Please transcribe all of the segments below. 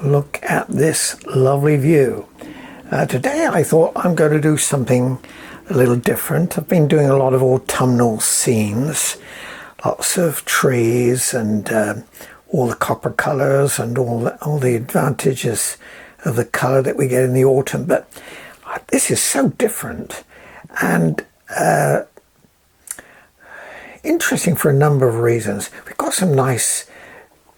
Look at this lovely view. Today I thought I'm going to do something a little different. I've been doing a lot of autumnal scenes, lots of trees and all the copper colours and all the advantages of the colour that we get in the autumn. But this is so different and interesting for a number of reasons. We've got some nice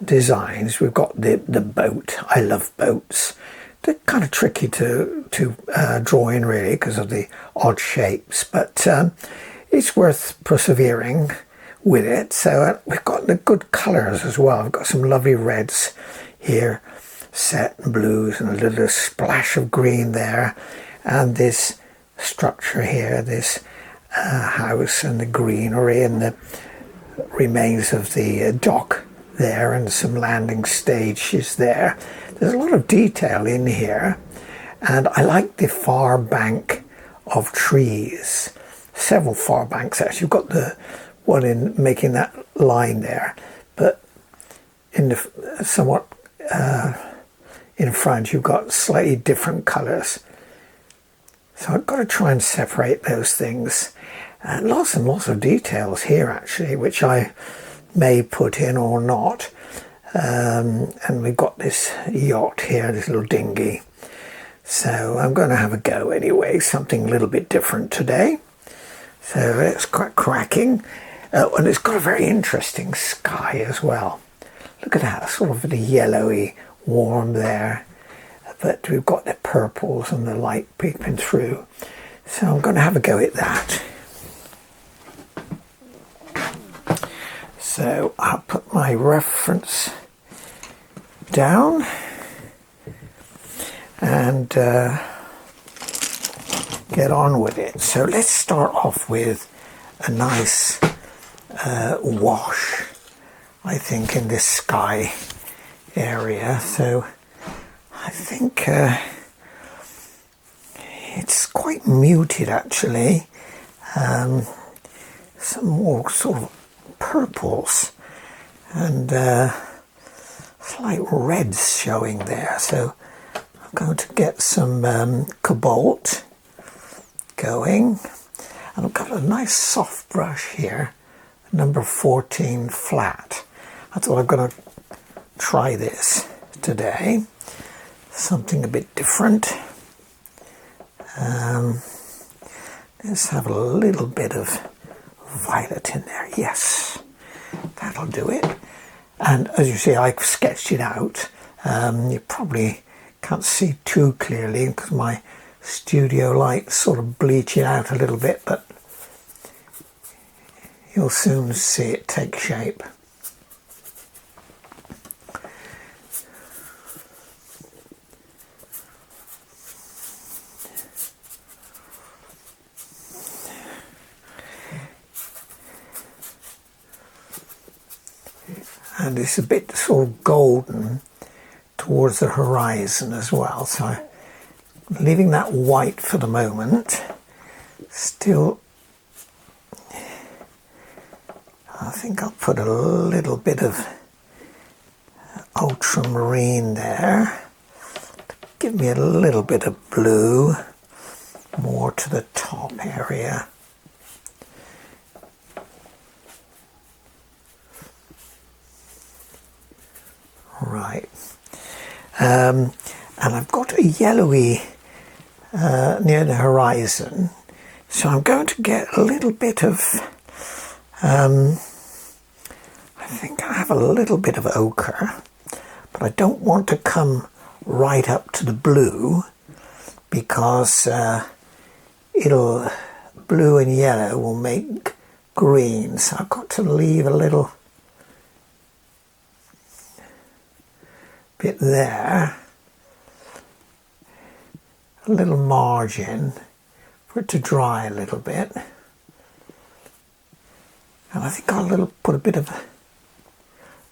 designs. We've got the boat. I love boats. They're kind of tricky to draw in really because of the odd shapes, but it's worth persevering with it. So we've got the good colours as well. We've got some lovely reds here set and blues and a little splash of green there, and this structure here, this house and the greenery and the remains of the dock there and some landing stages there. There's a lot of detail in here, and I like the far bank of trees, several far banks actually. You've got the one in making that line there, but in the somewhat in front you've got slightly different colours. So I've got to try and separate those things. And lots of details here actually, which I may put in or not. And we've got this yacht here, this little dinghy. So I'm going to have a go anyway, something a little bit different today. So it's quite cracking. And it's got a very interesting sky as well. Look at that, sort of the yellowy warm there. But we've got the purples and the light peeping through. So I'm going to have a go at that. So I'll put my reference down and get on with it. So let's start off with a nice wash, I think, in this sky area. So I think it's quite muted actually. Some more sort of purples and slight reds showing there. So I'm going to get some cobalt going, and I've got a nice soft brush here, number 14 flat. I thought I'm going to try this today, something a bit different. Let's have a little bit of violet in there. Yes, that'll do it. And as you see, I've sketched it out. You probably can't see too clearly because my studio light's sort of bleaching out a little bit, but you'll soon see it take shape. And it's a bit sort of golden towards the horizon as well, so I'm leaving that white for the moment. Still, I think I'll put a little bit of ultramarine there to give me a little bit of blue, more to the top area. Right, and I've got a yellowy near the horizon, so I'm going to get a little bit of, I think I have a little bit of ochre, but I don't want to come right up to the blue because blue and yellow will make green, so I've got to leave a little bit there, a little margin for it to dry a little bit, and I think I'll put a bit of,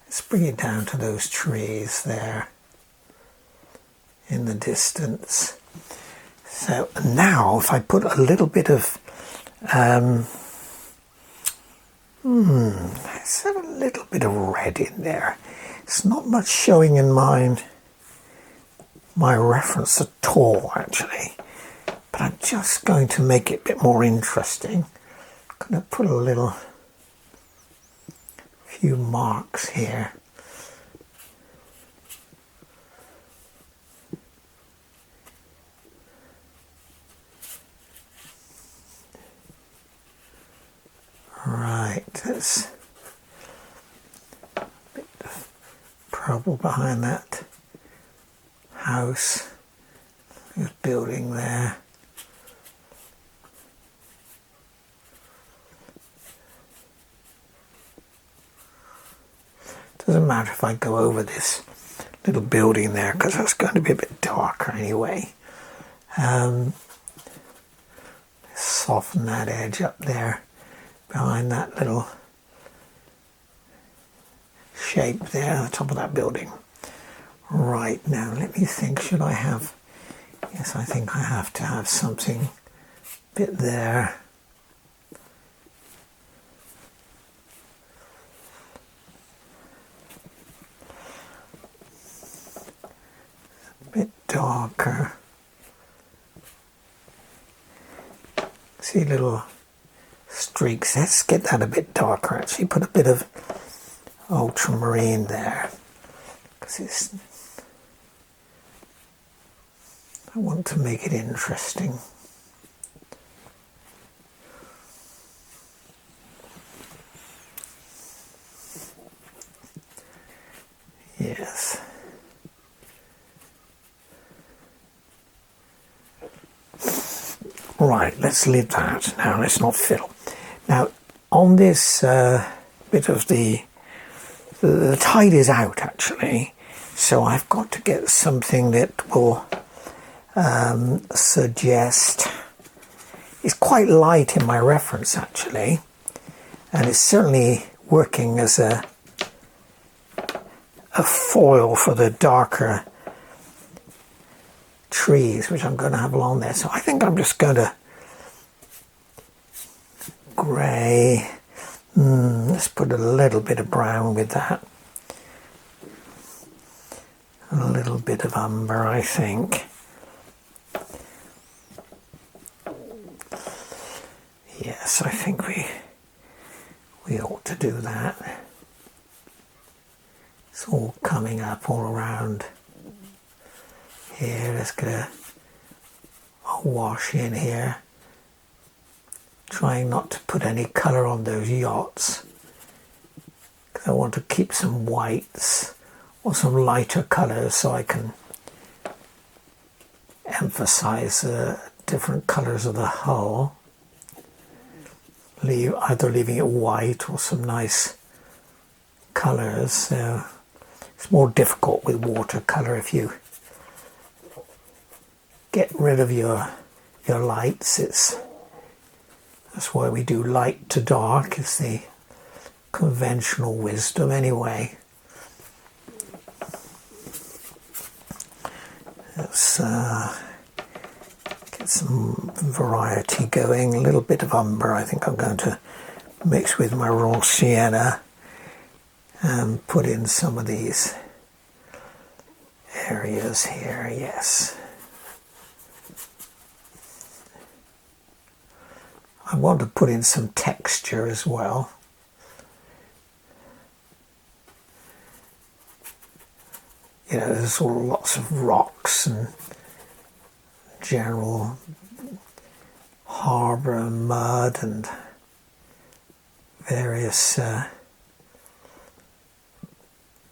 let's bring it down to those trees there in the distance. So now if I put a little bit of let's have a little bit of red in there. It's not much showing in my reference at all, actually, but I'm just going to make it a bit more interesting. I'm going to put a few marks here. Right, there's a bit of purple behind that house, this building there. Doesn't matter if I go over this little building there because that's going to be a bit darker anyway. Soften that edge up there behind that little shape there on the top of that building. Right, now let me think, should I have, yes, I think I have to have something a bit there. A bit darker. See little streaks. Let's get that a bit darker actually. Put a bit of ultramarine there. Because I want to make it interesting. Yes. Right, let's leave that. Now let's not fiddle. Now on this bit of the tide is out actually, so I've got to get something that will suggest, it's quite light in my reference actually, and it's certainly working as a foil for the darker trees which I'm going to have along there. So I think I'm just going to grey, let's put a little bit of brown with that, a little bit of umber I think. Yes, I think we ought to do that. It's all coming up all around here. Let's get a wash in here. Trying not to put any colour on those yachts, because I want to keep some whites or some lighter colours so I can emphasise the different colours of the hull. Either leaving it white or some nice colours. So it's more difficult with watercolour if you get rid of your lights. That's why we do light to dark, is the conventional wisdom anyway. Let's get some variety going. A little bit of umber I think I'm going to mix with my raw sienna and put in some of these areas here, yes. I want to put in some texture as well. You know, there's all lots of rocks and general harbour and mud and various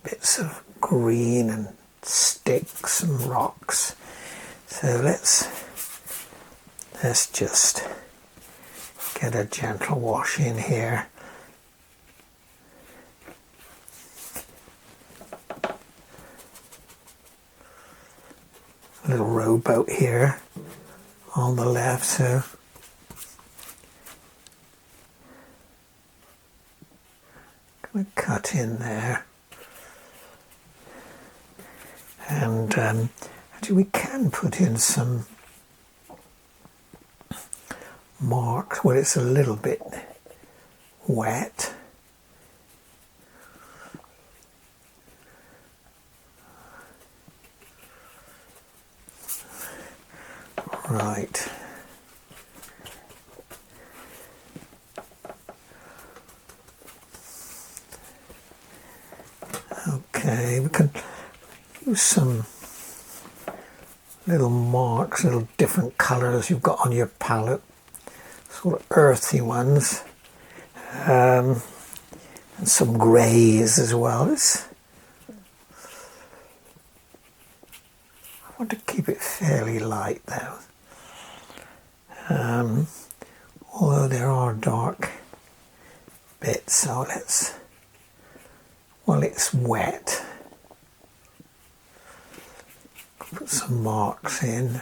bits of green and sticks and rocks. So let's just get a gentle wash in here. A little rowboat here on the left, so going to cut in there. And actually we can put in some marks where it's a little bit wet. Right. Okay, we can use some little marks, little different colours you've got on your palette, sort of earthy ones, and some greys as well. I want to keep it fairly light though, although there are dark bits, so well, it's wet, put some marks in.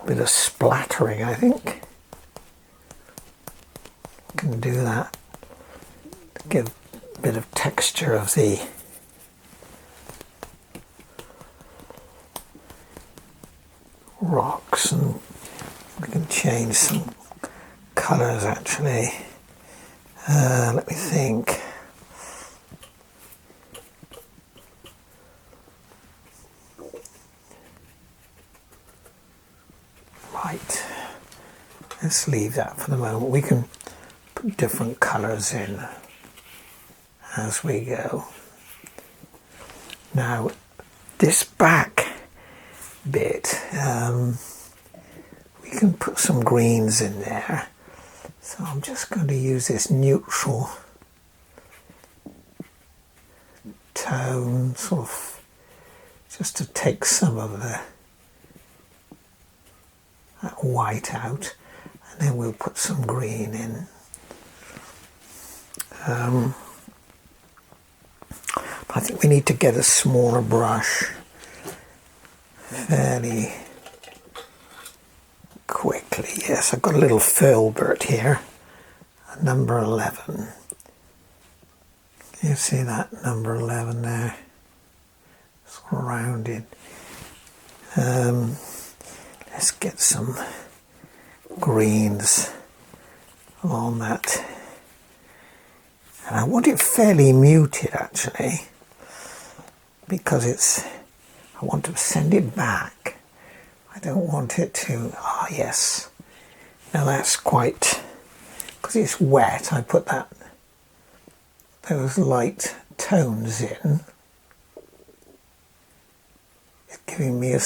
Bit of splattering, I think. Can do that to give a bit of texture of the rocks, and we can change some colours actually. Let me think. Right, let's leave that for the moment. We can put different colours in as we go. Now, this back bit, we can put some greens in there. So I'm just going to use this neutral tone, sort of, just to take some of that white out, and then we'll put some green in. I think we need to get a smaller brush fairly quickly. Yes, I've got a little filbert here, number 11. Can you see that number 11 there? It's rounded. Let's get some greens along that. And I want it fairly muted actually, because I want to send it back. I don't want it to, yes. Now that's quite, because it's wet, I put those light tones in. It's giving me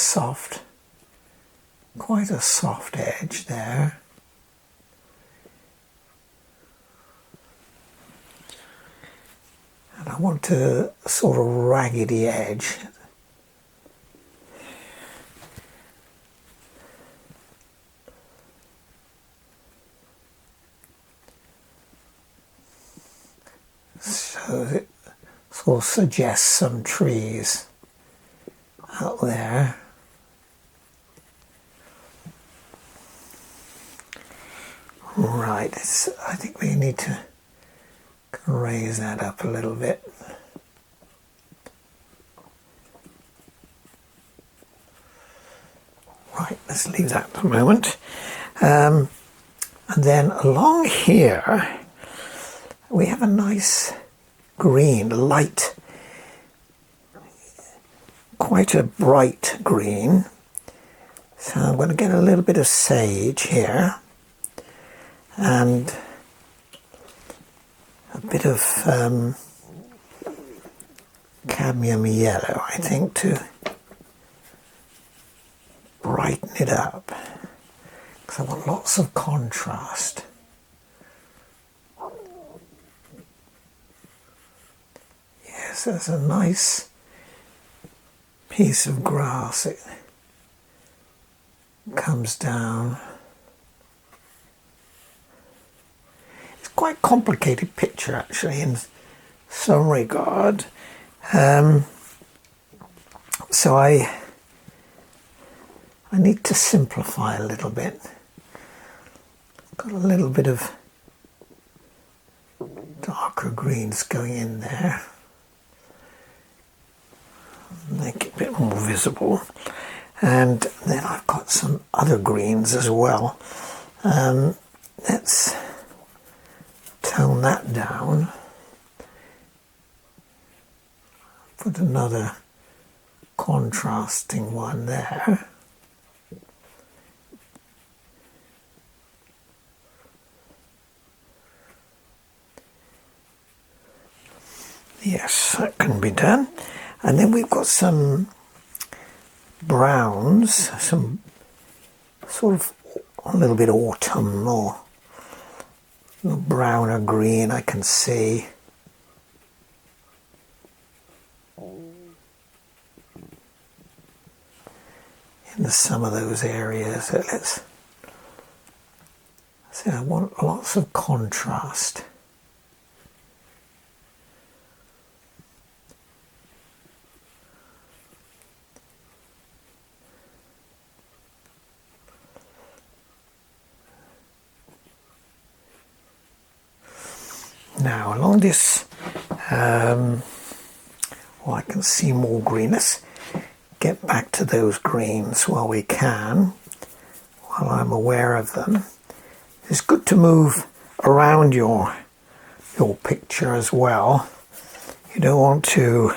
quite a soft edge there. And I want a sort of raggedy edge. So it sort of suggests some trees out there. Right, I think we need to raise that up a little bit. Right, let's leave that for a moment. And then along here, we have a nice green, light, quite a bright green. So I'm going to get a little bit of sage here, and a bit of cadmium yellow, I think, to brighten it up, because I want lots of contrast. Yes, there's a nice piece of grass. It comes down. It's quite a complicated picture actually in some regard. So I need to simplify a little bit. Got a little bit of darker greens going in there. make it a bit more visible. And then I've got some other greens as well. Let's tone that down. Put another contrasting one there. Yes, that can be done. And then we've got some browns, some sort of a little bit autumn or brown or green I can see. In some of those areas. So let's see, I want lots of contrast. Now along this, I can see more green. Let's get back to those greens while we can, while I'm aware of them. It's good to move around your picture as well. You don't want to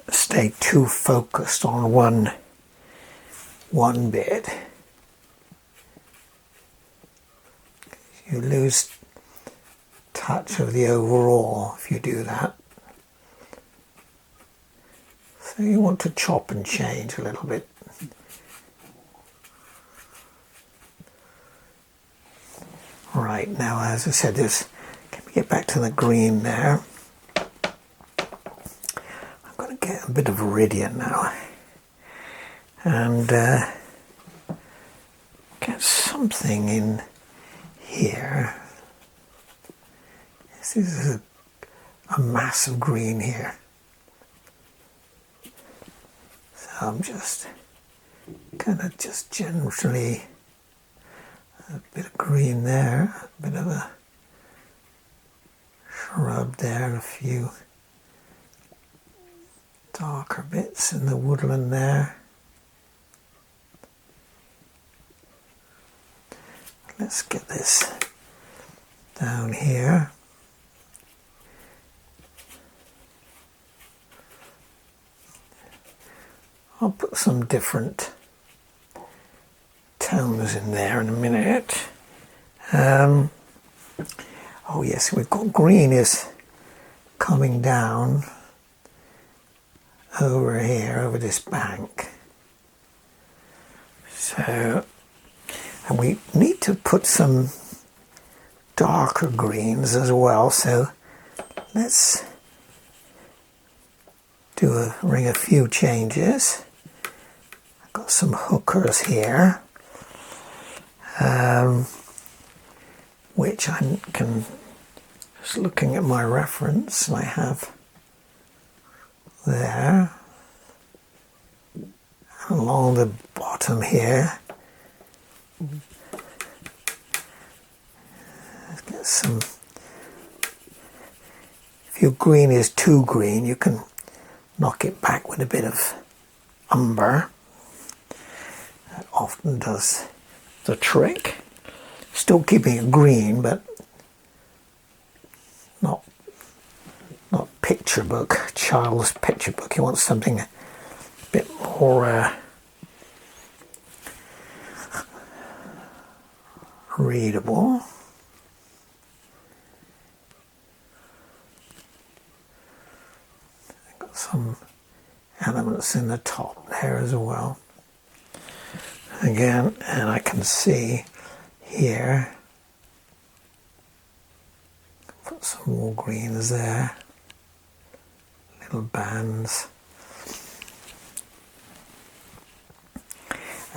stay too focused on one bit. You lose touch of the overall if you do that. So you want to chop and change a little bit. Right, now as I said, can we get back to the green there? I'm going to get a bit of iridium now and get something in here. This is a massive green here. So I'm just kind of just generally a bit of green there, a bit of a shrub there, and a few darker bits in the woodland there. Let's get this down here. I'll put some different tones in there in a minute. Oh yes, we've got green is coming down over here, over this bank. So, and we need to put some darker greens as well, so let's ring a few changes. I've got some hookers here, which I can, just looking at my reference, I have there. Along the bottom here, let's get some, if your green is too green, you can knock it back with a bit of umber. That often does the trick. Still keeping it green, but not picture book, child's picture book. You want something a bit more readable. I've got some elements in the top there as well. Again, and I can see here, put some more greens there, little bands,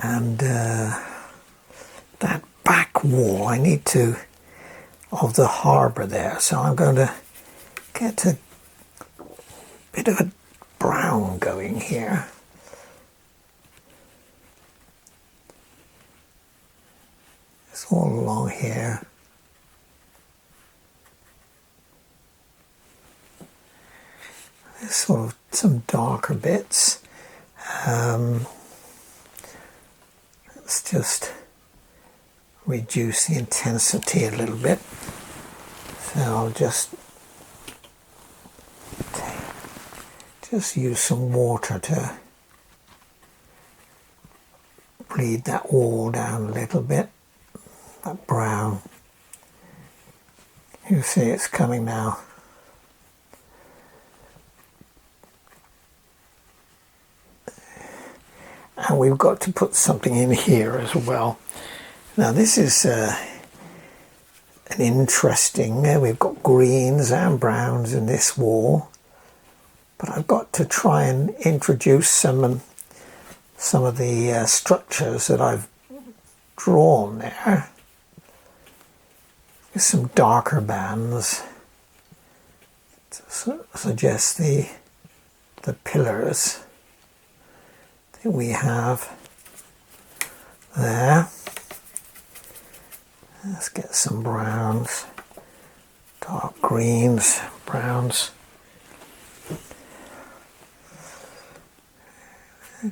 and that back wall I need to, of the harbour there, so I'm going to get a bit of a brown going here. It's all along here. This sort of some darker bits. Let's just reduce the intensity a little bit. So I'll just use some water to bleed that wall down a little bit, that brown. You see it's coming now. And we've got to put something in here as well. Now this is an interesting, we've got greens and browns in this wall, but I've got to try and introduce some of the structures that I've drawn there with some darker bands to suggest the pillars that we have there. Let's get some browns, dark greens, browns.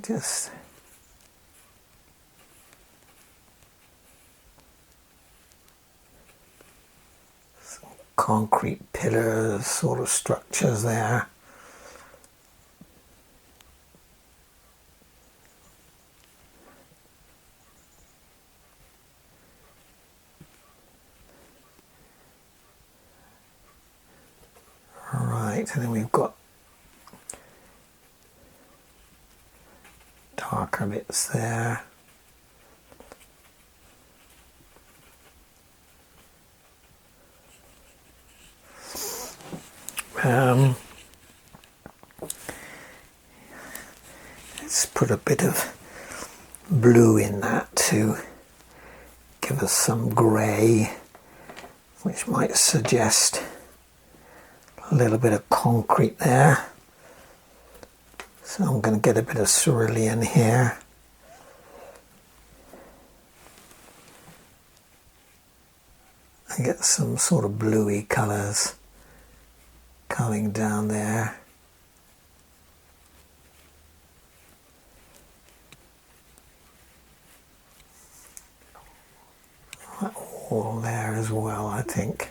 Just some concrete pillars, sort of structures there. Right, and then we've got darker bits there. Let's put a bit of blue in that to give us some grey, which might suggest a little bit of concrete there. So I'm going to get a bit of cerulean here. And get some sort of bluey colours coming down there. That wall there as well, I think.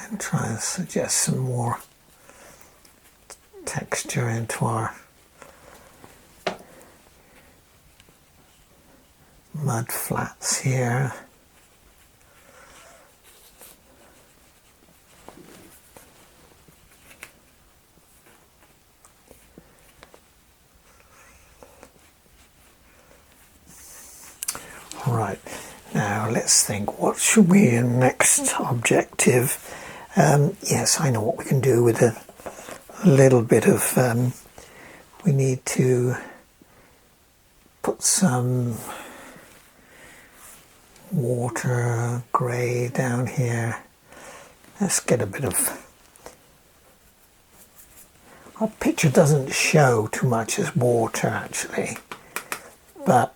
And try and suggest some more texture into our mud flats here. Right, now let's think, what should be the next objective? Yes, I know what we can do with a little bit of, we need to put some water grey down here. Let's get a bit of, our picture doesn't show too much as water actually, but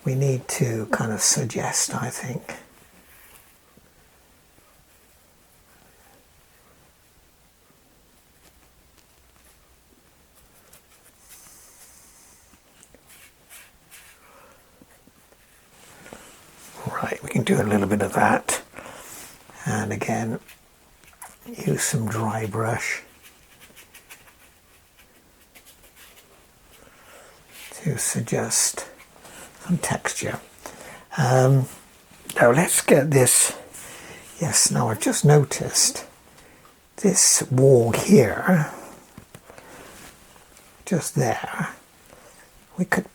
we need to kind of suggest, I think. Right, we can do a little bit of that, and again use some dry brush to suggest some texture. Now let's get this. Yes, now I've just noticed this wall here, just there, we could,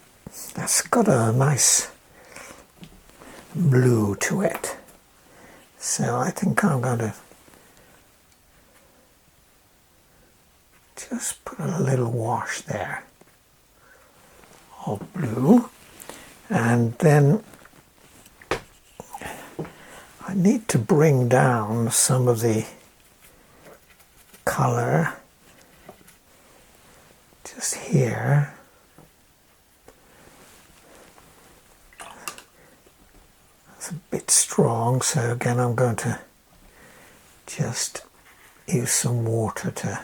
that's got a nice blue to it, so I think I'm going to just put a little wash there of blue, and then I need to bring down some of the colour just here. It's a bit strong, so again I'm going to just use some water to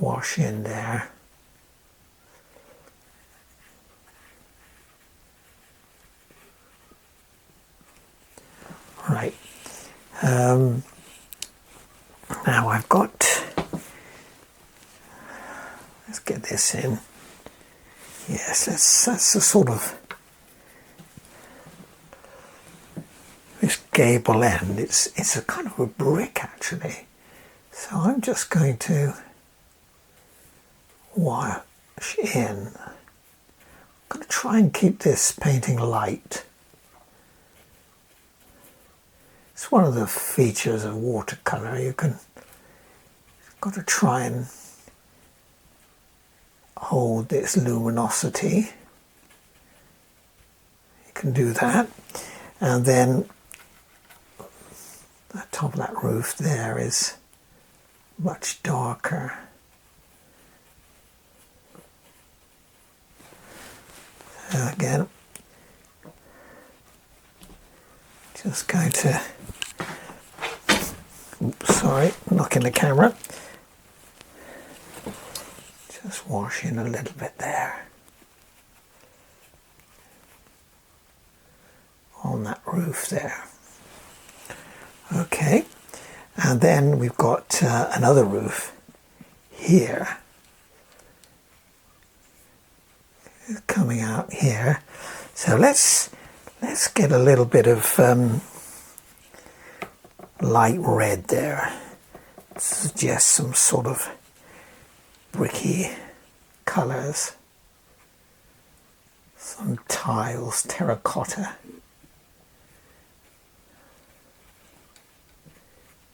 wash in there. Right, now I've got, let's get this in. Yes, that's a sort of, this gable end, it's a kind of a brick actually. So I'm just going to wash in. I'm going to try and keep this painting light. It's one of the features of watercolour. You've got to try and hold this luminosity. You can do that, and then the top of that roof there is much darker. So again, just going to, oops, sorry, knocking the camera. Just wash in a little bit there on that roof there. Okay, and then we've got another roof here coming out here. So let's get a little bit of light red there. Suggest some sort of bricky colours. Some tiles, terracotta.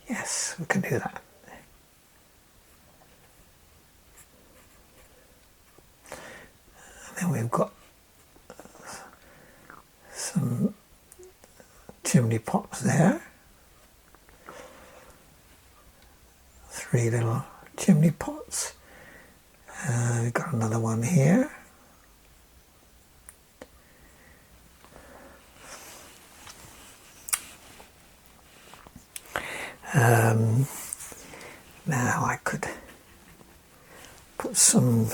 Yes, we can do that. And then we've got some chimney pots there. 3 little chimney pots. We've got another one here. Now I could put some,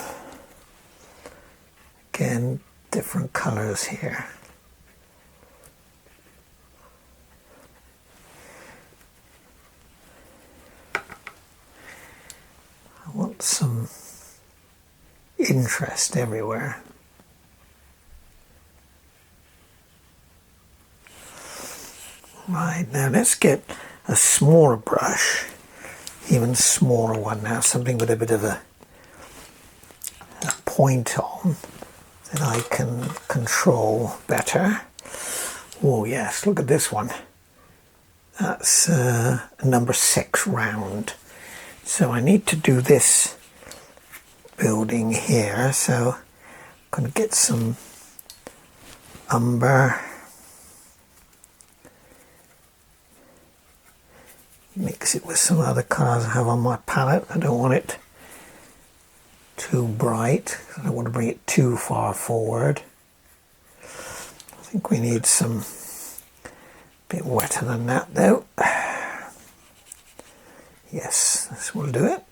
again, different colours here. I want some interest everywhere. Right, now let's get a smaller brush, even smaller one now, something with a bit of a point on that I can control better. Oh yes, look at this one. That's number 6 round. So I need to do this building here, so I'm going to get some umber, mix it with some other colours I have on my palette. I don't want it too bright, I don't want to bring it too far forward. I think we need some bit wetter than that though. Yes, this will do it.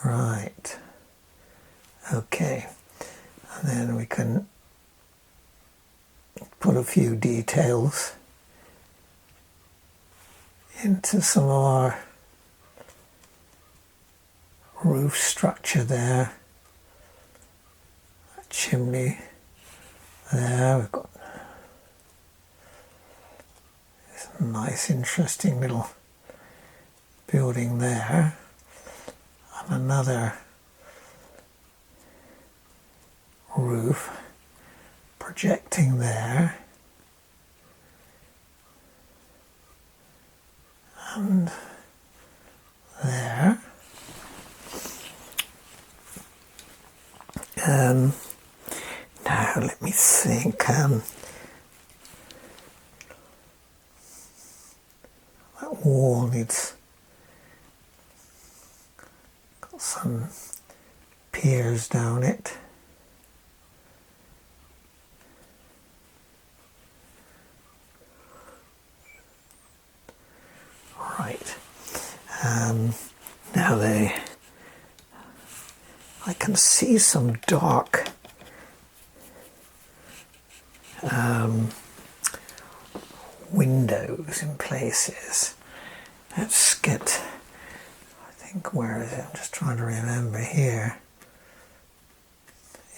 Right, okay, and then we can put a few details into some of our roof structure there. A chimney there, we've got this nice interesting little building there. Another roof projecting there, and there. Now let me think. That wall needs got some piers down it. Right. Now I can see some dark windows in places. Let's get, I think, where is it? I'm just trying to remember here.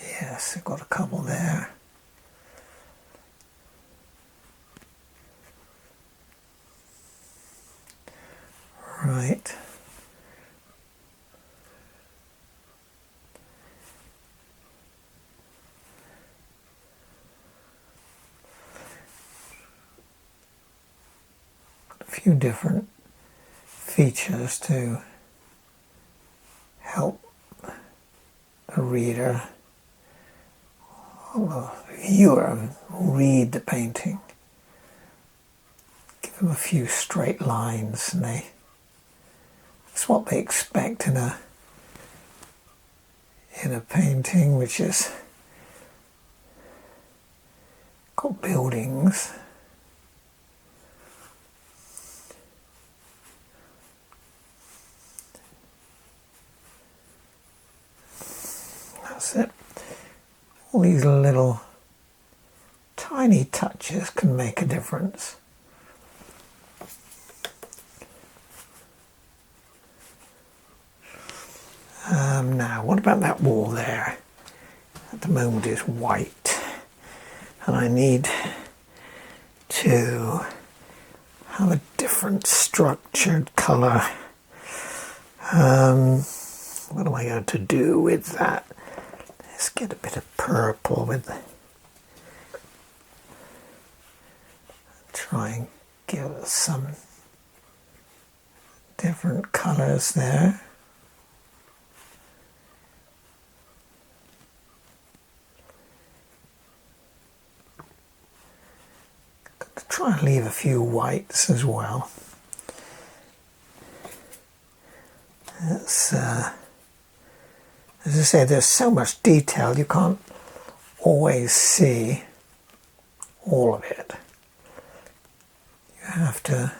Yes, I've got a couple there. Right. A few different features to help the reader or the viewer read the painting. Give them a few straight lines, and that's what they expect in a painting which is got buildings. That's it. All these little tiny touches can make a difference. Now, what about that wall there? At the moment is white, and I need to have a different structured colour. What am I going to do with that? Let's get a bit of purple with try and give us some different colours there. Try and leave a few whites as well. That's, as I say, there's so much detail you can't always see all of it. You have to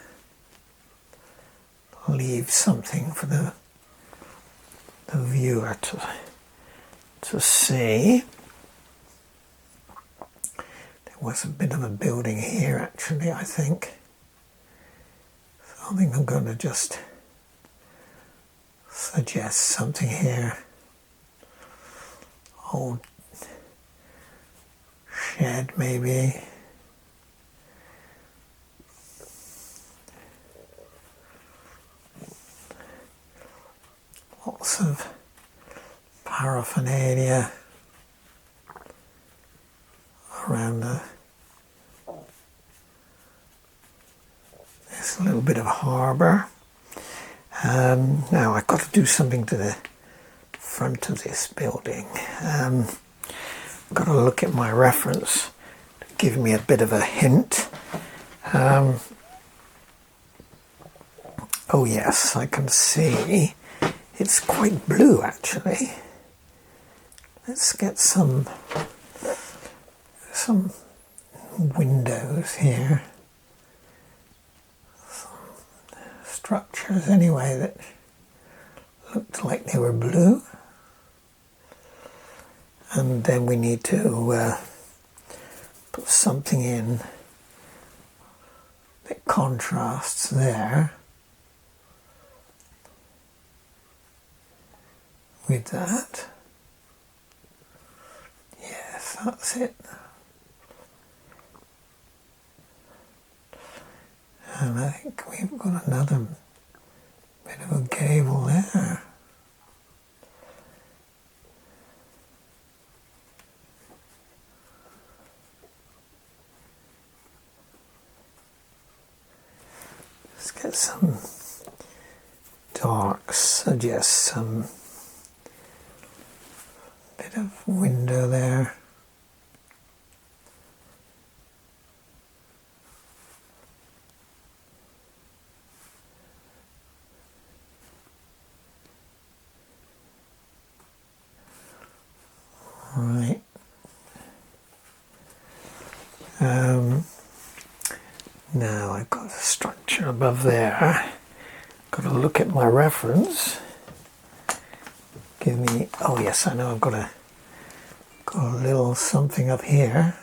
leave something for the viewer to see. Was a bit of a building here actually, I think. So I think I'm going to just suggest something here. Old shed maybe. Lots of paraphernalia around there's a little bit of a harbour. Now I've got to do something to the front of this building. I've got to look at my reference to give me a bit of a hint. Oh yes, I can see it's quite blue actually. Let's get some windows here, some structures anyway that looked like they were blue, and then we need to put something in that contrasts there with that. Yes, that's it. And I think we've got another bit of a gable there. get some darks, suggest some bit of window there. Right. Now I've got a structure above there. Got to look at my reference. Give me, oh yes, I know I've got a little something up here.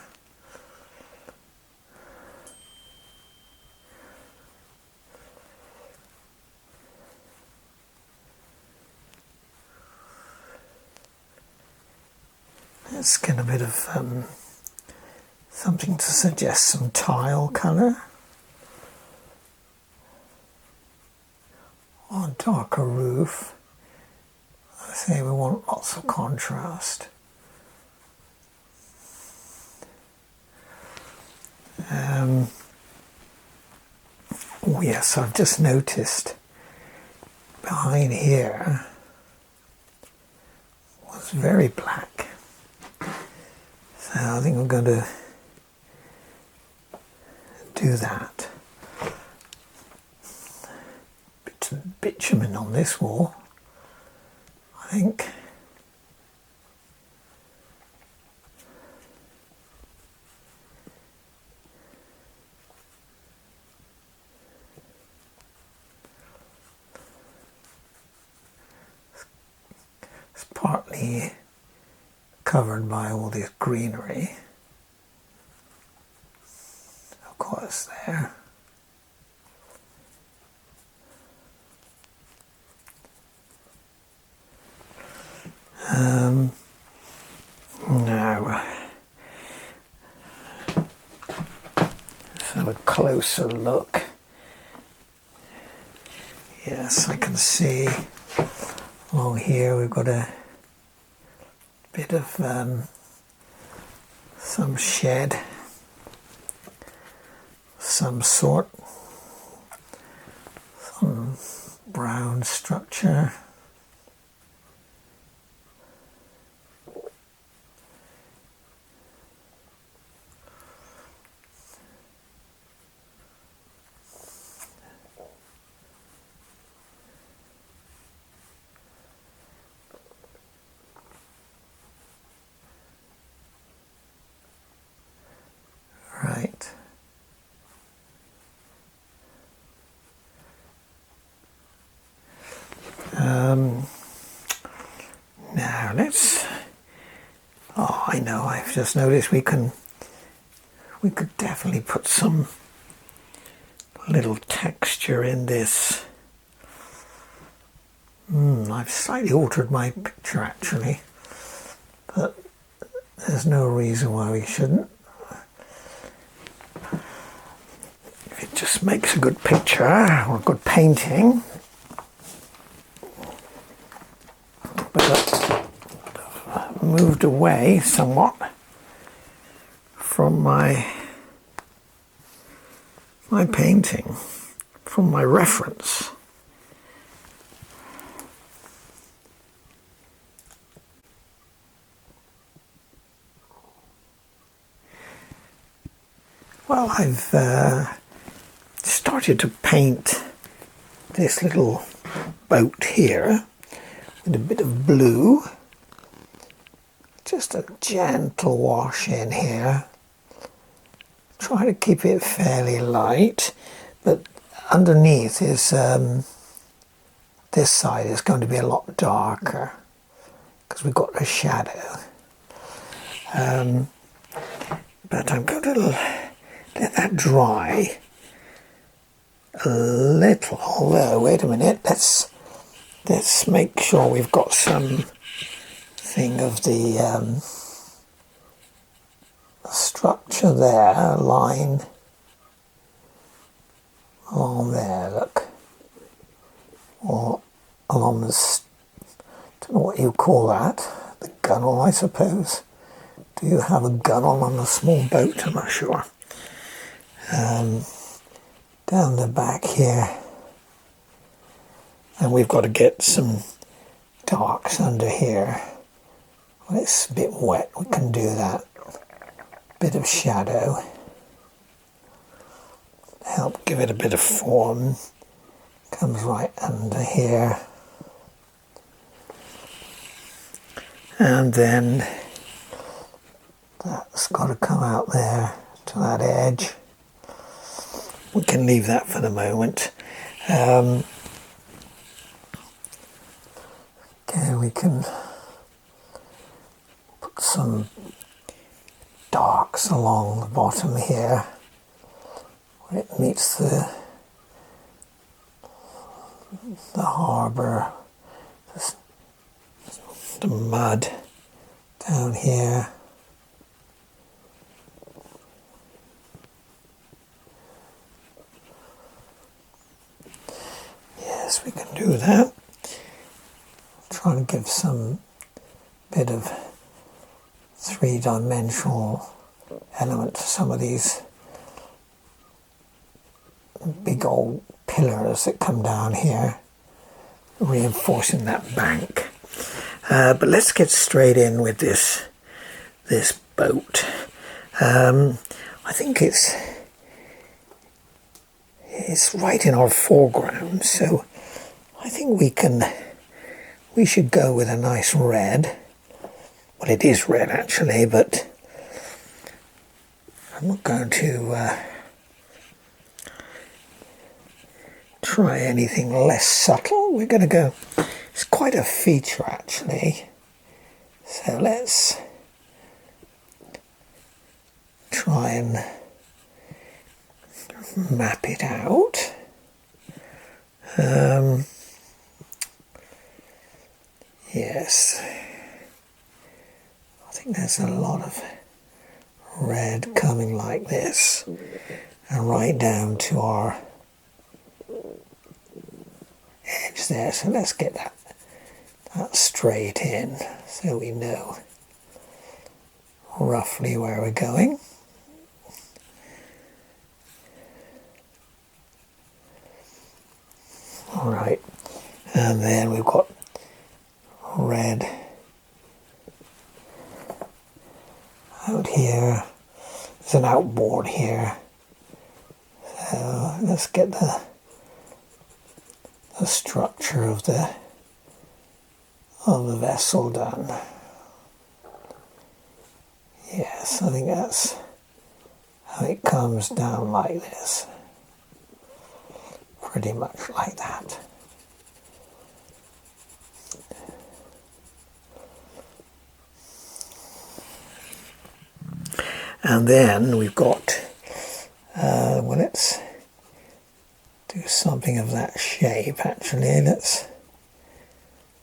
Let's get a bit of something to suggest some tile colour. On darker roof. I say we want lots of contrast. Oh yes, I've just noticed behind here was very black. So I think I'm going to do that. Bit of bitumen on this wall, I think. It's partly covered by all this greenery. Of course, there. Now, let's have a closer look. Yes, I can see along here we've got a bit of some shed, some sort, some brown structure. Right. Now let's. Oh, I know. I've just noticed we could definitely put some little texture in this. I've slightly altered my picture actually, but there's no reason why we shouldn't. It just makes a good picture or a good painting. But I've moved away somewhat from my painting, from my reference. Well, I've started to paint this little boat here with a bit of blue. Just a gentle wash in here. Try to keep it fairly light, but underneath is this side is going to be a lot darker because we've got a shadow. But I'm going to let that dry a little. Although, wait a minute, let's make sure we've got some thing of the structure there, a line along there, look, or along the, don't know what you call that, the gunnel, I suppose. Do you have a gunnel on a small boat? I'm not sure. Down the back here, And we've got to get some darks under here. Well, it's a bit wet, we can do that. Bit of shadow. Help give it a bit of form. Comes right under here. And then that's got to come out there to that edge. We can leave that for the moment. Okay, we can put some darks along the bottom here where it meets the harbour, the mud down here. Yes, we can do that. Try to give some bit of three-dimensional element to some of these big old pillars that come down here, reinforcing that bank. But let's get straight in with this boat. I think it's right in our foreground, so I think we should go with a nice red. Well, it is red actually, but I'm not going to try anything less subtle. We're going to go, it's quite a feature actually, so let's try and map it out. Yes, I think there's a lot of red coming like this and right down to our edge there. So let's get that straight in so we know roughly where we're going. All right, and then we've got red out here. There's an outboard here, so let's get the structure of the vessel done. Yes, I think that's how it comes down like this, pretty much like that. And then we've got, well, let's do something of that shape actually. Let's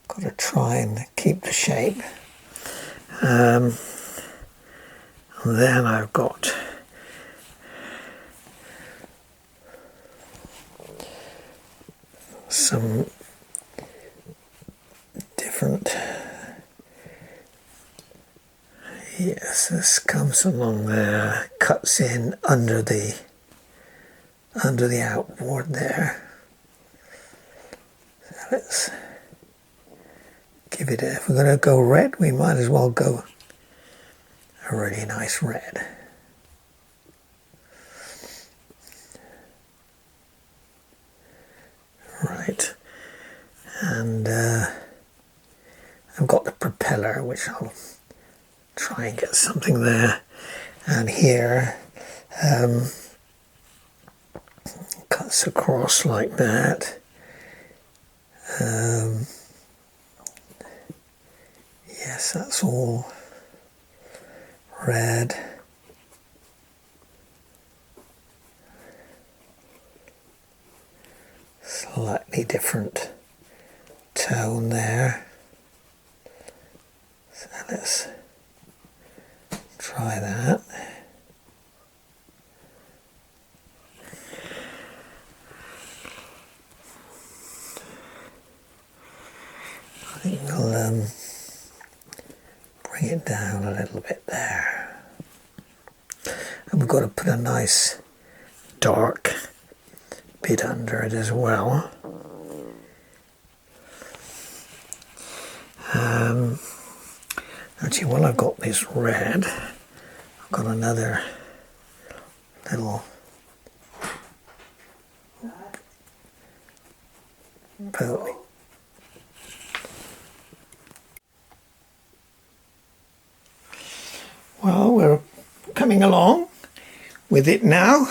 got to try and keep the shape. And then I've got some different. Yes, this comes along there, cuts in under the outboard there. So let's give it if we're going to go red, we might as well go a really nice red. Right, and I've got the propeller, which I'll try and get something there, and here cuts across like that. Yes, that's all red. Slightly different tone there. So let's try that. I think we'll bring it down a little bit there. And we've got to put a nice dark bit under it as well. Actually, while I've got this red, I've got another little boat. Well, we're coming along with it now.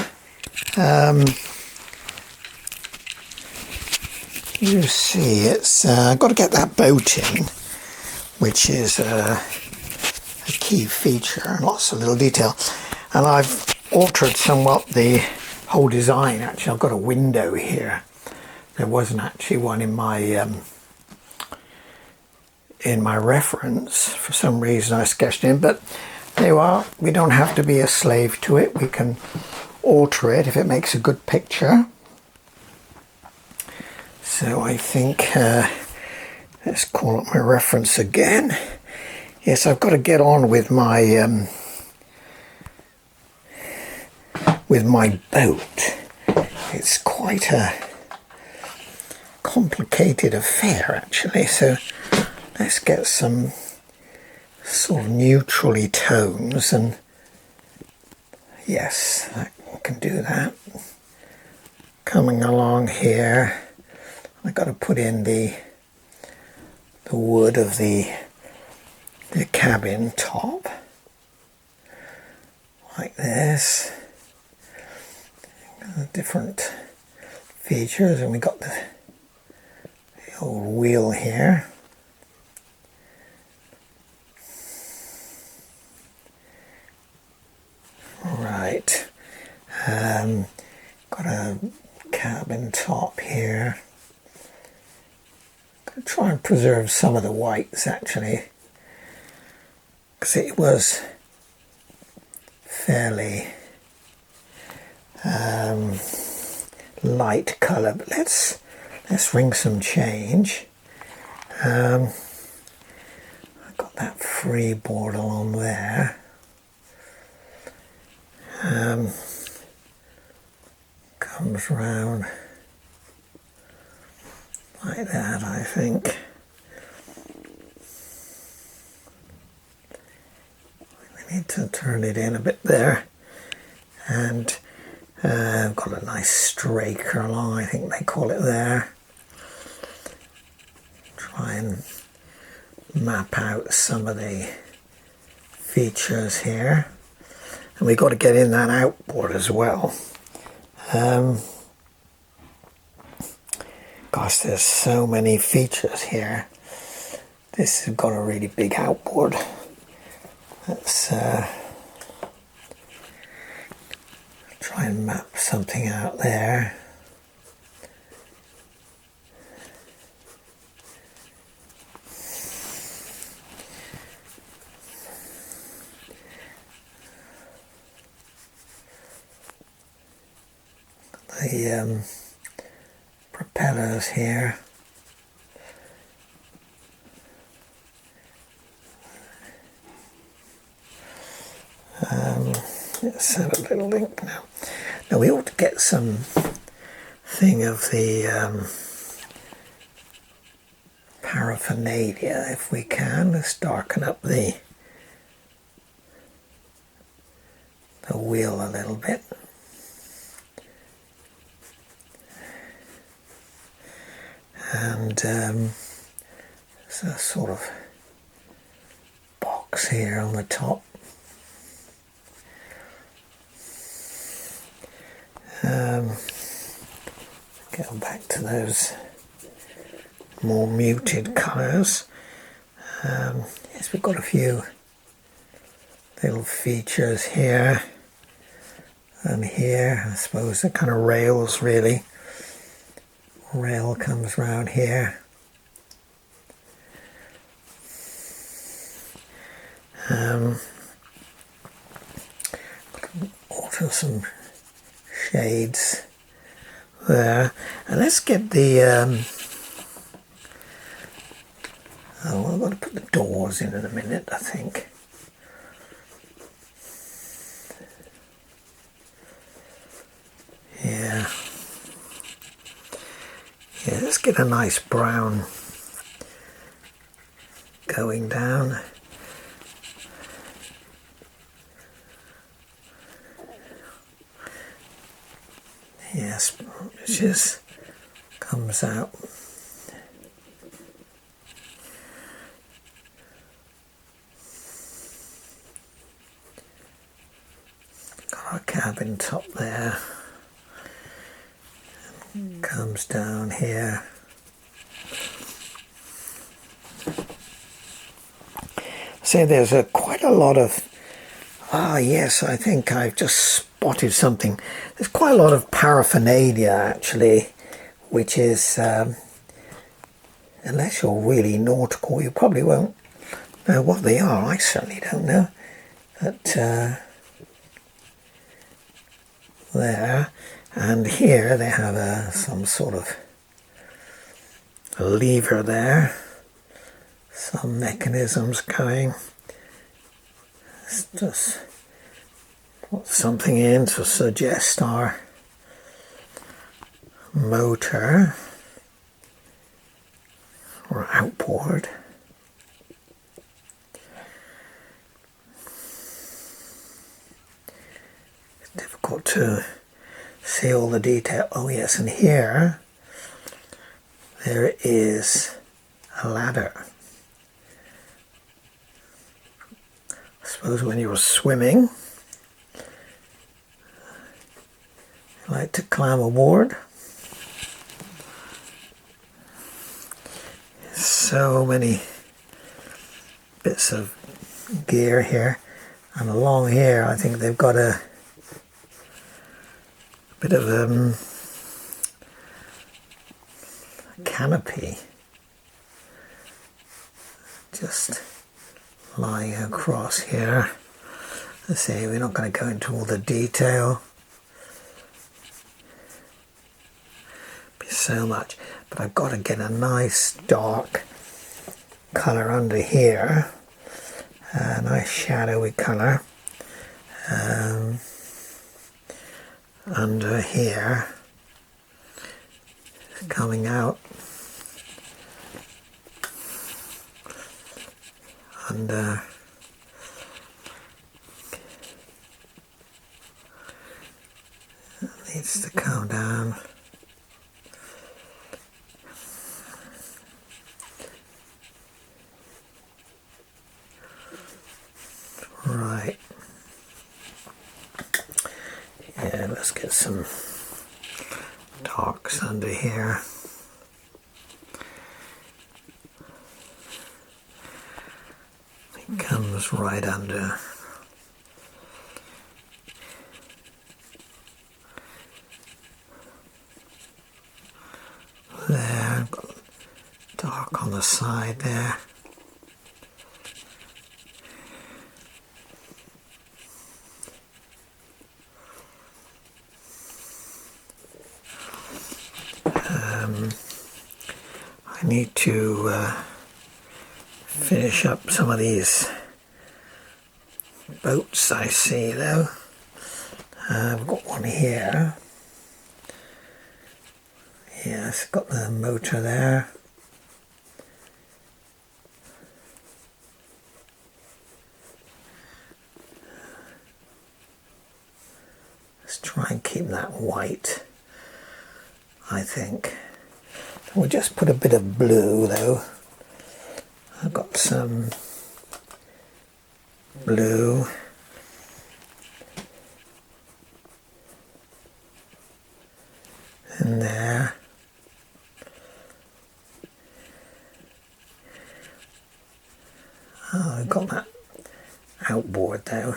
You see, it's I've got to get that boat in, which is a key feature, lots of little detail. And I've altered somewhat the whole design. Actually, I've got a window here. There wasn't actually one in my reference. For some reason I sketched in, but there you are. We don't have to be a slave to it. We can alter it if it makes a good picture. So I think, let's call up my reference again. Yes, I've got to get on with my boat. It's quite a complicated affair, actually. So let's get some sort of neutrally tones, and yes, I can do that. Coming along here, I've got to put in the wood of the cabin top, like this. Different features, and we got the old wheel here. Right, got a cabin top here. Gonna try and preserve some of the whites, actually, because it was fairly light colour. But let's bring some change. I've got that freeboard along there. Comes round like that, I think. We need to turn it in a bit there, and I've got a nice straker along, I think they call it there. Try and map out some of the features here. And we've got to get in that outboard as well. Gosh, there's so many features here. This has got a really big outboard. Let's try and map something out there. The propellers here. Let's have a little link now. Now we ought to get some thing of the paraphernalia if we can. Let's darken up the wheel a little bit. And there's a sort of box here on the top. Go back to those more muted colours. Yes, we've got a few little features here and here. I suppose the kind of rails, really. Rail comes round here. Alter some shades there, and let's get the oh, I've got to put the doors in a minute, I think. Yeah, let's get a nice brown going down. Yes, it just comes out. Got our cabin top there. Comes down here. So there's quite a lot of, yes, I think I've just spotted something. There's quite a lot of paraphernalia actually, which is, unless you're really nautical, you probably won't know what they are. I certainly don't know. But there, and here they have some sort of a lever there. Some mechanisms going. Let's just put something in to suggest our motor or outboard. It's difficult to see all the detail. Oh yes, and here there is a ladder. I suppose when you were swimming, you like to climb aboard. So many bits of gear here, and along here I think they've got a bit of a canopy just lying across here. Let's see, we're not going to go into all the detail. Be so much, but I've got to get a nice dark colour under here, a nice shadowy colour under here, coming out under needs to come down. Right. Yeah, let's get some darks under here. It comes right under. There, got dark on the side there. I need to finish up some of these boats I see though. I've got one here. Yes, got the motor there. Let's try and keep that white, I think. We'll just put a bit of blue though. I've got some blue. In there. Oh, I've got that outboard though.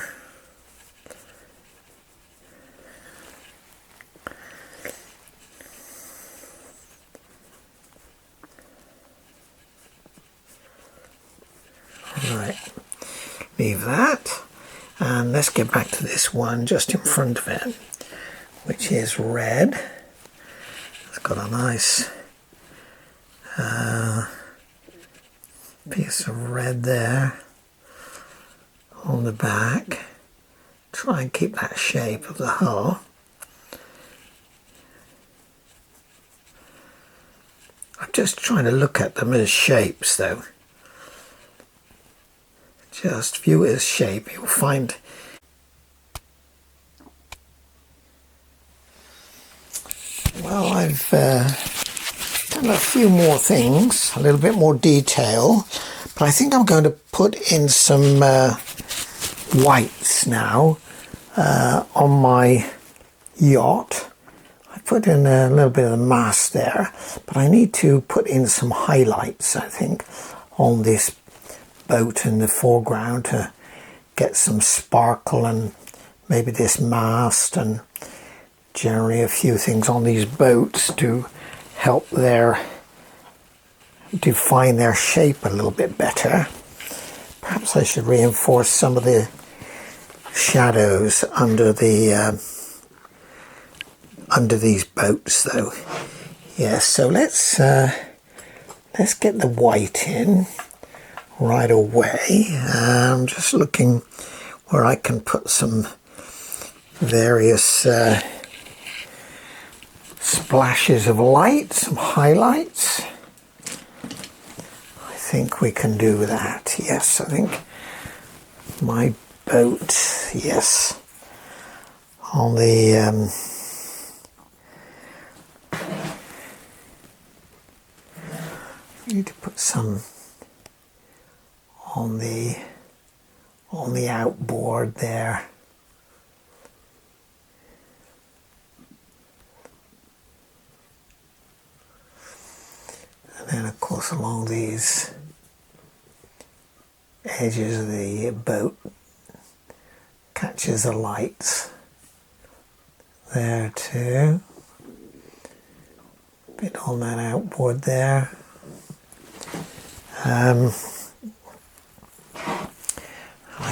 Right, leave that, and let's get back to this one just in front of it, which is red. It's got a nice piece of red there on the back. Try and keep that shape of the hull. I'm just trying to look at them as shapes though. Just view it as shape, you'll find. Well, I've done a few more things, a little bit more detail, but I think I'm going to put in some whites now on my yacht. I put in a little bit of the mast there, but I need to put in some highlights, I think, on this boat in the foreground to get some sparkle, and maybe this mast, and generally a few things on these boats to help define their shape a little bit better. Perhaps I should reinforce some of the shadows under these boats though. Yes, so let's get the white in right away. I'm just looking where I can put some various splashes of light, some highlights. I think we can do that. Yes, I think my boat, yes, on the need to put some on the outboard there. And then of course along these edges of the boat catches the lights there too. A bit on that outboard there. I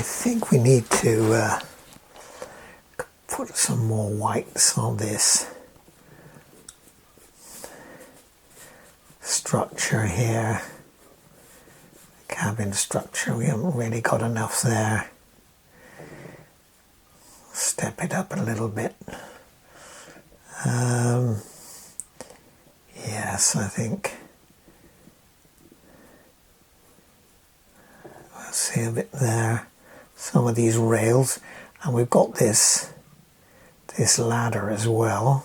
think we need to put some more whites on this structure here, cabin structure. We haven't really got enough there. Step it up a little bit. Yes, I think we'll see a bit there. Some of these rails, and we've got this ladder as well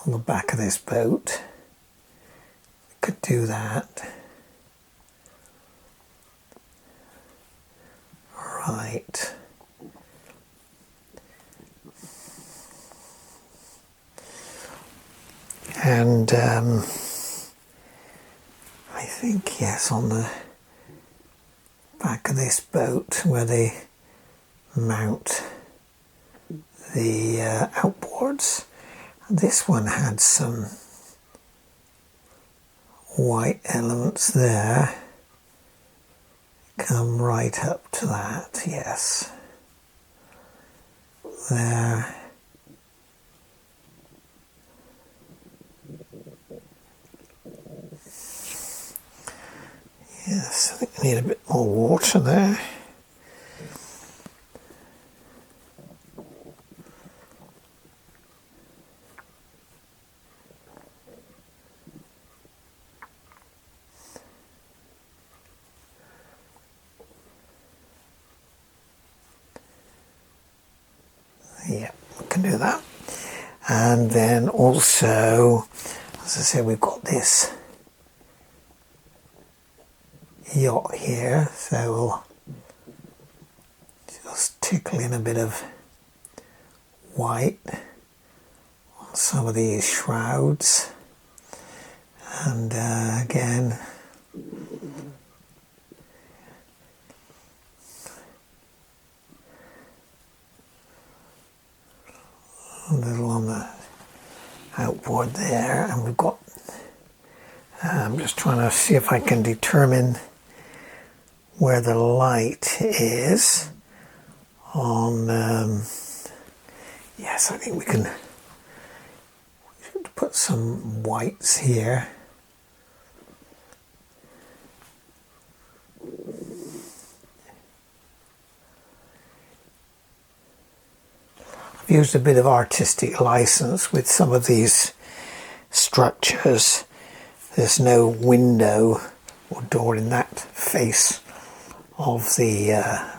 on the back of this boat. We could do that. Right. And I think, yes, on the back of this boat where they mount the outboards, this one had some white elements there. Come right up to that, yes. There. Yes, I think we need a bit more water there. Yeah, we can do that. And then also, as I said, we've got this yacht here, so we'll just tickle in a bit of white on some of these shrouds, and again a little on the outboard there, and we've got I'm just trying to see if I can determine where the light is on yes, I think we should put some whites here. I've used a bit of artistic license with some of these structures. There's no window or door in that face of the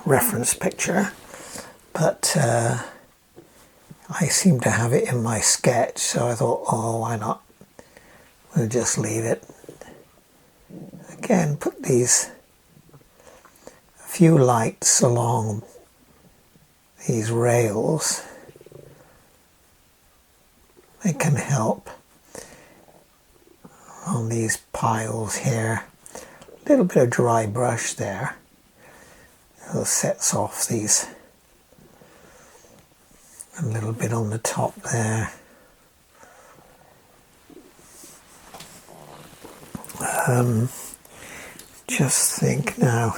reference picture, but I seem to have it in my sketch, so I thought, oh, why not? We'll just leave it. Again, put these few lights along these rails. They can help on these piles here. A little bit of dry brush there. It sets off these. A little bit on the top there. Just think now.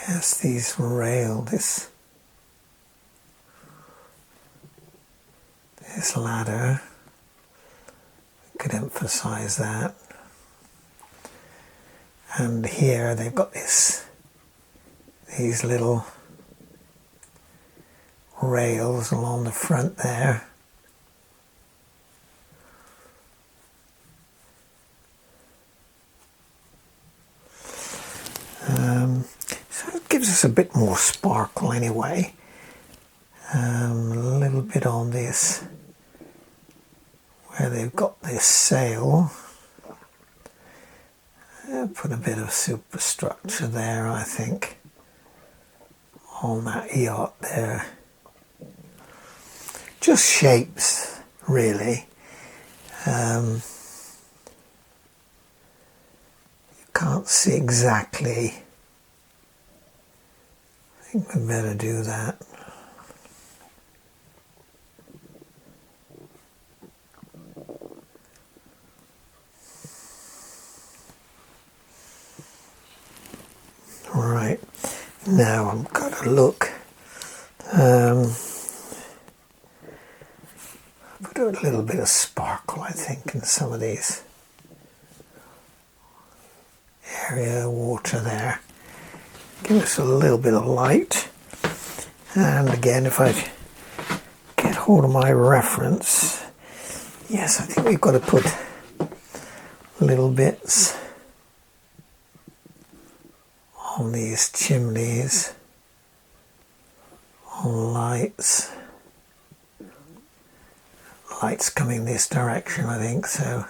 Yes, these this ladder. We could emphasize that. And here they've got these little rails along the front there. So it gives us a bit more sparkle anyway. A little bit on this, where they've got this sail. Put a bit of superstructure there, I think, on that yacht there. Just shapes, really. You can't see exactly. I think we better do that. Right, now I'm going to look. Put a little bit of sparkle, I think, in some of these area water there. Give us a little bit of light. And again, if I get hold of my reference, yes, I think we've got to put little bits on these chimneys, on lights. Lights coming this direction, I think, so.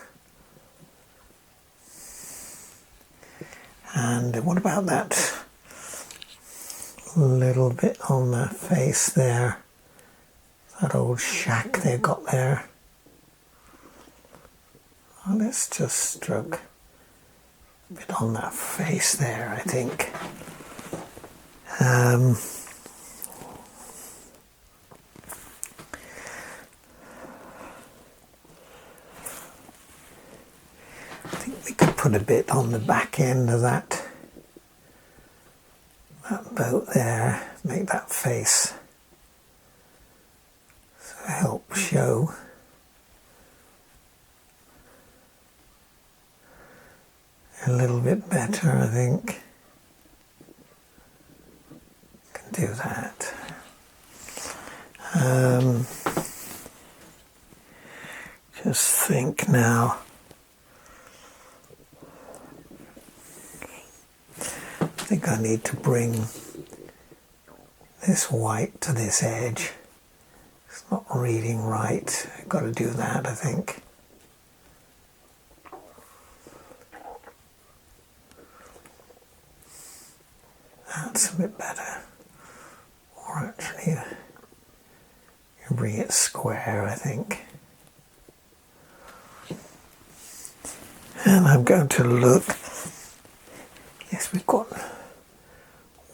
And what about that little bit on the face there? That old shack they've got there. Well, let's just stroke a bit on that face there, I think. I think we could put a bit on the back end of that boat there, make that face so help show. A little bit better, I think. Can do that. Just think now. I think I need to bring this white to this edge. It's not reading right. I've got to do that, I think. That's a bit better. Or actually, you bring it square, I think. And I'm going to look. Yes, we've got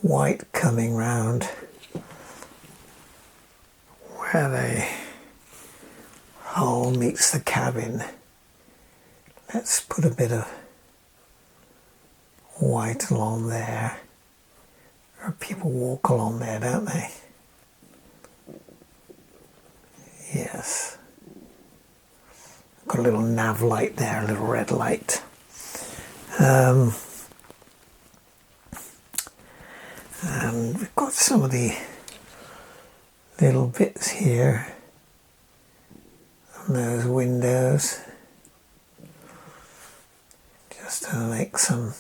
white coming round where the hull meets the cabin. Let's put a bit of white along there. People walk along there, don't they? Yes. Got a little nav light there, a little red light. And we've got some of the little bits here. on those windows, just to make some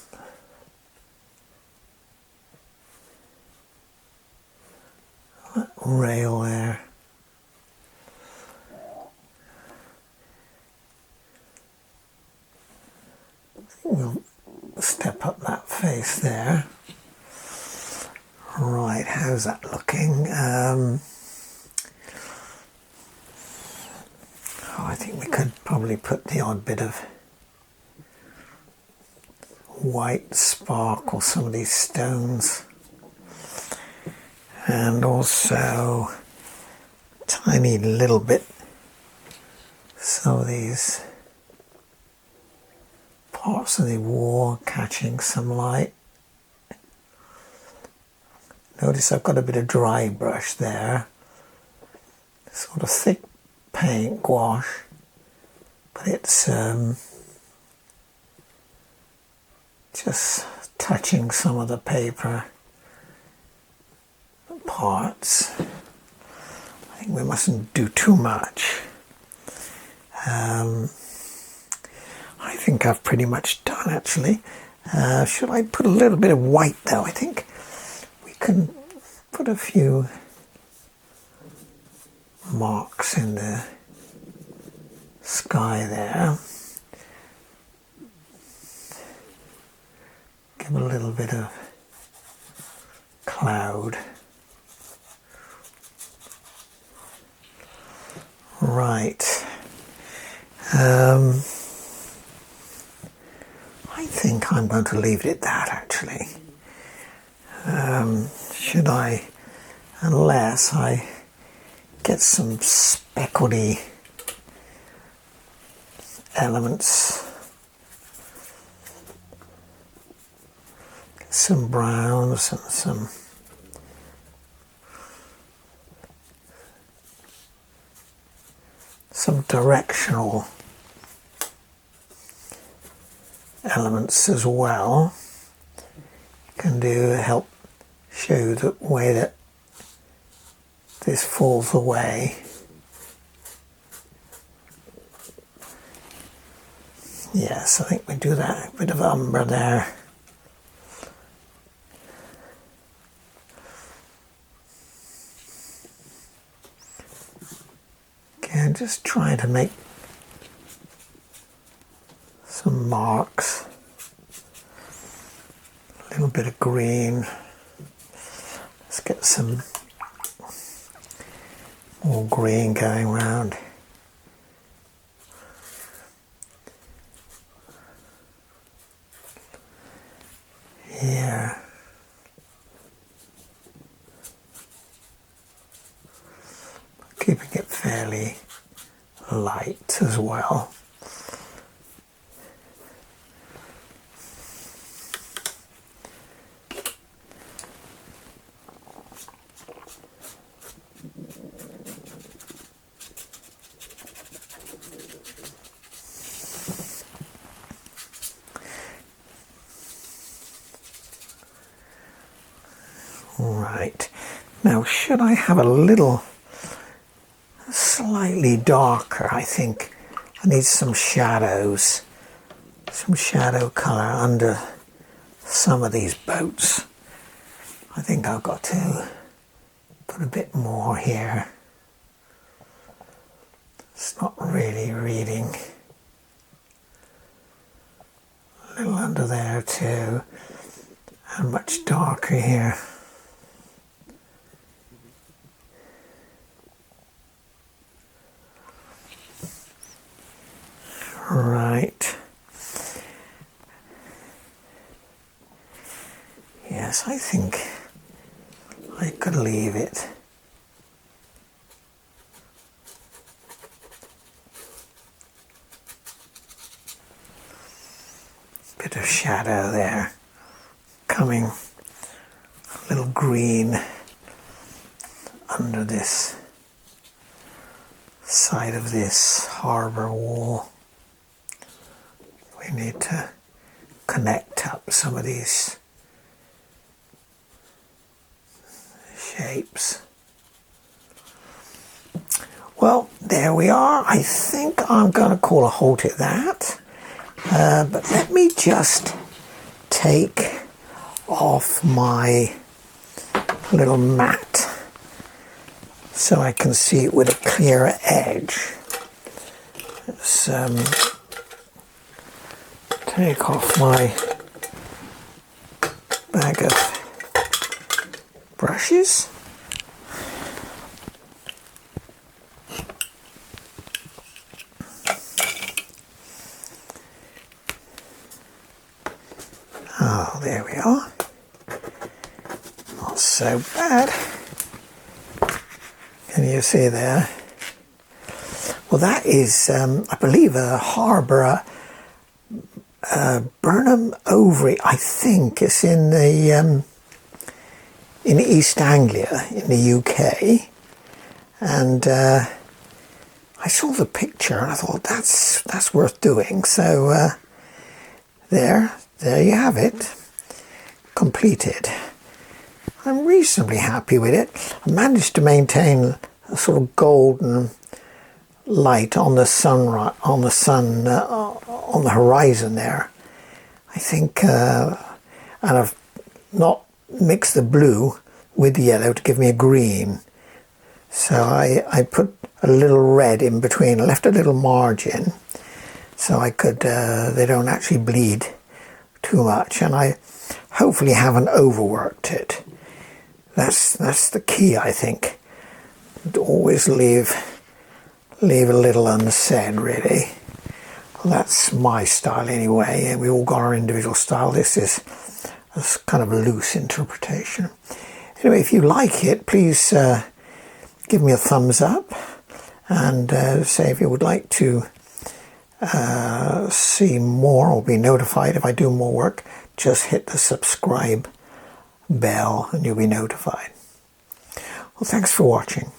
rail there. We'll step up that face there. Right, how's that looking? I think we could probably put the odd bit of white spark or some of these stones, and also tiny little bit some of these parts of the wall catching some light. Notice I've got a bit of dry brush there, sort of thick paint gouache, but it's just touching some of the paper parts. I think we mustn't do too much. I think I've pretty much done, actually. Should I put a little bit of white though? I think we can put a few marks in the sky there. Give a little bit of cloud. Right. I think I'm going to leave it at that, actually. Should I, unless I get some speckledy elements, some browns and some directional elements as well. Can do help show the way that this falls away. Yes, I think we do that. A bit of umber there. Again, just trying to make some marks. A little bit of green. Let's get some more green going around. Here. Keeping it fairly light as well. Right, now should I have a little slightly darker? I think I need some shadows, some shadow colour under some of these boats. I think I've got to put a bit more here. It's not really reading. A little under there too, and much darker here. Right. Yes, I think I could leave it. Bit of shadow there, coming a little green under this side of this harbour wall. We need to connect up some of these shapes. Well, there we are. I think I'm going to call a halt at that. But let me just take off my little mat so I can see it with a clearer edge. Let's take off my bag of brushes. Oh, there we are. Not so bad. Can you see there? Well, that is, I believe, a harbour, Burnham Overy. I think it's in East Anglia in the UK, and I saw the picture and I thought that's worth doing. So there you have it, completed. I'm reasonably happy with it. I managed to maintain a sort of golden light on the sun, on the horizon there. I think, and I've not mixed the blue with the yellow to give me a green. So I put a little red in between, I left a little margin so I could, they don't actually bleed too much, and I hopefully haven't overworked it. That's the key, I think. Always leave a little unsaid, really. Well, that's my style anyway, and we all got our individual style. This is a kind of a loose interpretation. Anyway, if you like it, please give me a thumbs up, and say if you would like to see more or be notified if I do more work, just hit the subscribe bell and you'll be notified. Well, thanks for watching.